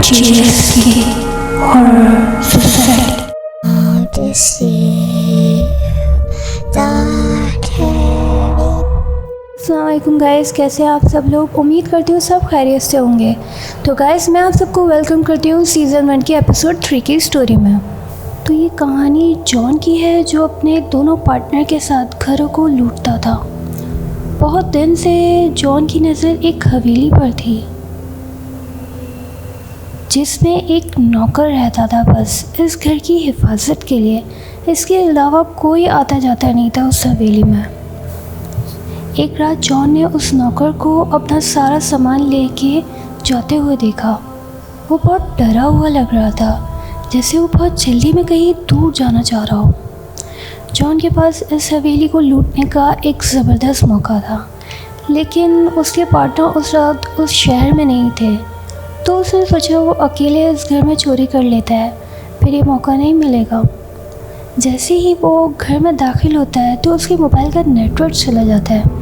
JSK Horror Society. To see that अस्सलामुअलैकुम guys, कैसे हैं आप सब लोग। उम्मीद करती हूँ सब खैरियत से होंगे। तो गाइस, मैं आप सबको वेलकम करती हूँ सीज़न 1 के एपिसोड 3 की स्टोरी में। तो ये कहानी जॉन की है, जो अपने दोनों पार्टनर के साथ घरों को लूटता था। बहुत दिन से जॉन की नज़र एक हवेली पर थी, जिसमें एक नौकर रहता था बस इस घर की हिफाजत के लिए। इसके अलावा कोई आता जाता नहीं था उस हवेली में। एक रात जॉन ने उस नौकर को अपना सारा सामान लेके जाते हुए देखा। वो बहुत डरा हुआ लग रहा था, जैसे वो बहुत जल्दी में कहीं दूर जाना चाह रहा हो। जॉन के पास इस हवेली को लूटने का एक ज़बरदस्त मौका था, लेकिन उसके पार्टनर उस रात उस शहर में नहीं थे। तो उसने सोचा वो अकेले इस घर में चोरी कर लेता है, फिर ये मौका नहीं मिलेगा। जैसे ही वो घर में दाखिल होता है तो उसके मोबाइल का नेटवर्क चला जाता है।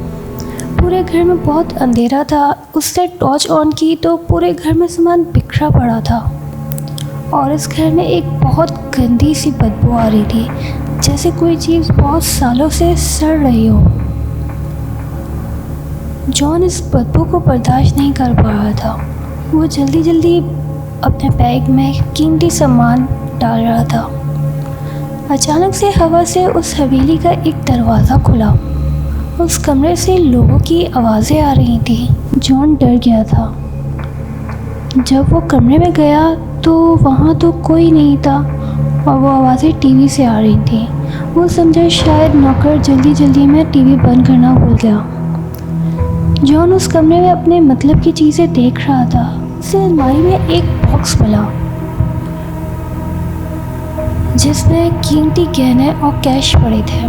पूरे घर में बहुत अंधेरा था। उसने टॉर्च ऑन की तो पूरे घर में सामान बिखरा पड़ा था, और इस घर में एक बहुत गंदी सी बदबू आ रही थी, जैसे कोई चीज़ बहुत सालों से सड़ रही हो। जॉन इस बदबू को बर्दाश्त नहीं कर पा रहा था। वो जल्दी जल्दी अपने बैग में कीमती सामान डाल रहा था। अचानक से हवा से उस हवेली का एक दरवाज़ा खुला। उस कमरे से लोगों की आवाज़ें आ रही थी। जॉन डर गया था। जब वो कमरे में गया तो वहाँ तो कोई नहीं था, और वो आवाज़ें टीवी से आ रही थी। वो समझा शायद नौकर जल्दी जल्दी में टीवी बंद करना भूल गया। जॉन उस कमरे में अपने मतलब की चीज़ें देख रहा था। उसे अलमारी में एक बॉक्स मिला, जिसमें कीमती गहने और कैश पड़े थे।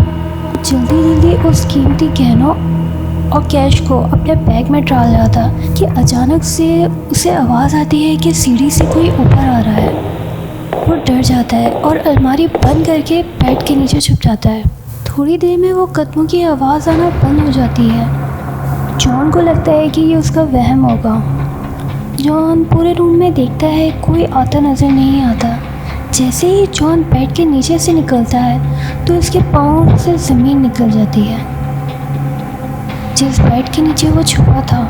जल्दी जल्दी उस कीमती गहनों और कैश को अपने बैग में डाल रहा था कि अचानक से उसे आवाज़ आती है कि सीढ़ी से कोई ऊपर आ रहा है। वो डर जाता है और अलमारी बंद करके बेड के नीचे छुप जाता है। थोड़ी देर में वो कदमों की आवाज़ आना बंद हो जाती है। जॉन को लगता है कि ये उसका वहम होगा। जॉन पूरे रूम में देखता है, कोई आता नज़र नहीं आता। जैसे ही जॉन बेड के नीचे से निकलता है तो उसके पाँव से ज़मीन निकल जाती है। जिस बेड के नीचे वो छुपा था,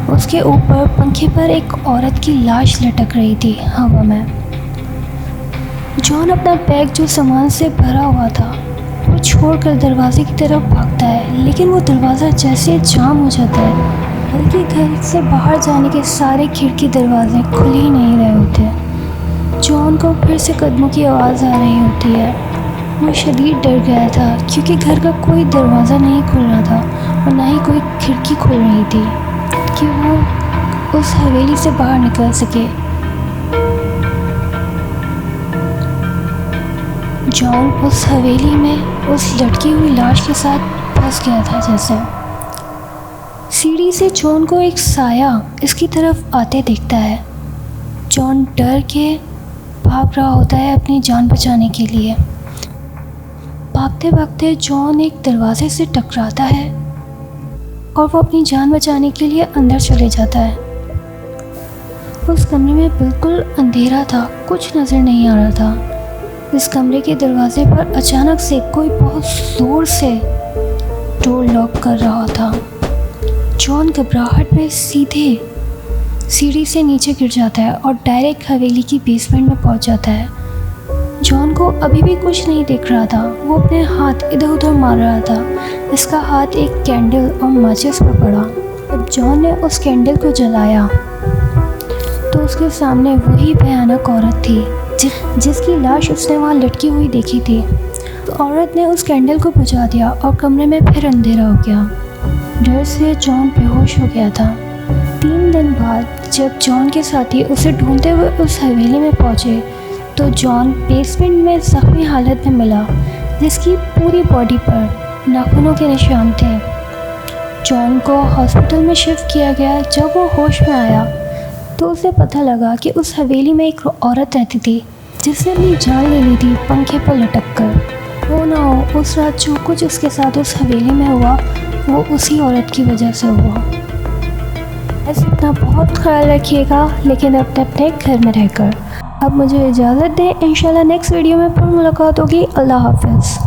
उसके ऊपर पंखे पर एक औरत की लाश लटक रही थी हवा में। जॉन अपना बैग जो सामान से भरा हुआ था वो छोड़कर दरवाजे की तरफ भागता है, लेकिन वो दरवाज़ा जैसे जाम हो जाता है। बल्कि घर से बाहर जाने के सारे खिड़की दरवाजे खुल ही नहीं रहे होते। जॉन को फिर से कदमों की आवाज़ आ रही होती है। वो शदीद डर गया था, क्योंकि घर का कोई दरवाज़ा नहीं खुल रहा था और ना ही कोई खिड़की खुल रही थी कि वो उस हवेली से बाहर निकल सके। जॉन उस हवेली में उस लटकी हुई लाश के साथ फंस गया था। जैसे सीढ़ी से जॉन को एक साया इसकी तरफ आते दिखता है। जॉन डर के भाग रहा होता है अपनी जान बचाने के लिए। भागते भागते जॉन एक दरवाजे से टकराता है और वो अपनी जान बचाने के लिए अंदर चले जाता है। उस कमरे में बिल्कुल अंधेरा था, कुछ नज़र नहीं आ रहा था। इस कमरे के दरवाजे पर अचानक से कोई बहुत ज़ोर से डोर लॉक कर रहा था। जॉन घबराहट में सीधे सीढ़ी से नीचे गिर जाता है और डायरेक्ट हवेली की बेसमेंट में पहुंच जाता है। जॉन को अभी भी कुछ नहीं दिख रहा था। वो अपने हाथ इधर उधर मार रहा था। इसका हाथ एक कैंडल और माचिस पर पड़ा। जब जॉन ने उस कैंडल को जलाया तो उसके सामने वही भयानक औरत थी जिसकी लाश उसने वहाँ लटकी हुई देखी थी। तो औरत ने उस कैंडल को बुझा दिया और कमरे में फिर अंधेरा हो गया। डर से जॉन बेहोश हो गया था। 3 दिन बाद जब जॉन के साथी उसे ढूंढते हुए उस हवेली में पहुंचे तो जॉन बेसमेंट में ज़ख्मी हालत में मिला, जिसकी पूरी बॉडी पर नाखूनों के निशान थे। जॉन को हॉस्पिटल में शिफ्ट किया गया। जब वो होश में आया तो उसे पता लगा कि उस हवेली में एक औरत रहती थी, जिसने अपनी जान ले ली थी पंखे पर लटक कर। वो ना हो, उस रात जो कुछ उसके साथ उस हवेली में हुआ वो उसी औरत की वजह से हुआ। ऐसे अपना बहुत ख्याल रखिएगा, लेकिन अपने अपने घर में रहकर। अब मुझे इजाज़त दें, इंशाल्लाह नेक्स्ट वीडियो में फिर मुलाकात होगी। अल्लाह हाफ़िज़।